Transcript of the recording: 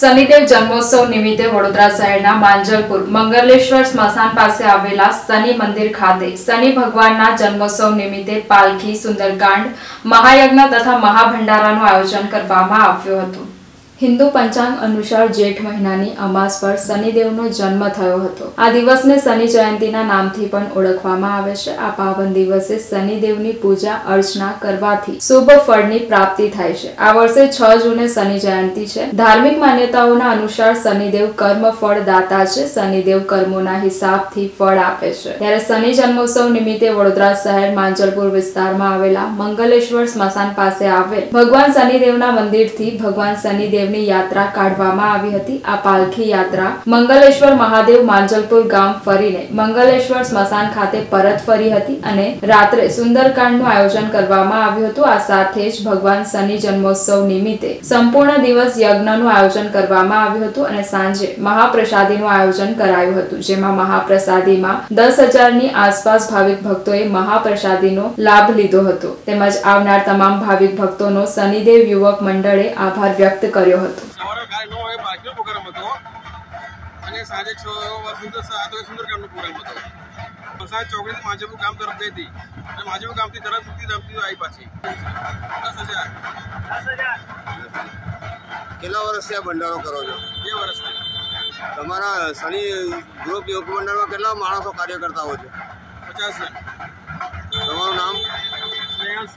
શનિદેવ જન્મોત્સવ નિમિત્તે વડોદરા શહેરના માંજલપુર મંગલેશ્વર સ્મશાન પાસે આવેલા શનિ મંદિર ખાતે શનિ ભગવાનના જન્મોત્સવ નિમિત્તે પાલખી, સુંદરકાંડ, મહાયજ્ઞ તથા મહાભંડારાનું આયોજન કરવામાં આવ્યું હતું। હિન્દુ પંચાંગ અનુસાર જેઠ મહિનાની અમાસ પર શનિદેવનો જન્મ થયો હતો। આ દિવસને શનિ જયંતીના નામથી પણ ઓળખવામાં આવે છે। આ પાવન દિવસે શનિદેવની પૂજા અર્ચના કરવાથી શુભ ફળની પ્રાપ્તિ થાય છે। આ વર્ષે 6 જૂને શનિ જયંતી છે। ધાર્મિક માન્યતાઓના અનુસાર શનિદેવ કર્મ ફળ દાતા છે। શનિદેવ કર્મોના હિસાબથી ફળ આપે છે। ત્યારે શનિ જન્મોત્સવ નિમિત્તે વડોદરા શહેર માંજલપુર વિસ્તારમાં આવેલા મંગલેશ્વર સ્મશાન પાસે આવેલ ભગવાન શનિદેવના મંદિરથી ભગવાન શનિદેવ યાત્રા કાઢવામાં આવી હતી। આ પાલખી યાત્રા મંગલેશ્વર મહાદેવ માંજલપુર ગામ ફરીને મંગલેશ્વર સ્મશાન ખાતે પરત ફરી હતી અને રાત્રે સુંદરકાંડનું આયોજન કરવામાં આવ્યું હતું। આ સાથે જ ભગવાન શનિ જન્મોત્સવ નિમિત્તે સંપૂર્ણ દિવસ યજ્ઞનું આયોજન કરવામાં આવ્યું હતું અને સાંજે મહાપ્રસાદીનું આયોજન કરાયું હતું, જેમાં મહાપ્રસાદીમાં 10,000ની આસપાસ ભાવિક ભક્તોએ મહાપ્રસાદીનો લાભ લીધો હતો। તેમજ આવનાર તમામ ભાવિક ભક્તોનો શનિદેવ યુવક મંડળે આભાર વ્યક્ત કર્યો હતો। સવારે 9 વાગે પાર્કિંગ પ્રોગ્રામ હતો અને સાંજે 6 વાગે સુંદરકાંડનો પ્રોગ્રામ હતો। વરસાદ ચોકડીથી માંજલપુર ગામ તરફ ગઈ હતી અને માંજલપુર ગામથી તરફ મુક્તિધામથી આવી પાછી 10,000। કેટલા વર્ષથી આ ભંડારો કરો છો? 2 વર્ષથી। તમારા શનિ ગ્રુપ યોગ મંડળમાં કેટલા માણસો કાર્ય કરતા હોય છે? 50 જણ। તમારું નામ? સ્નેહાંશ।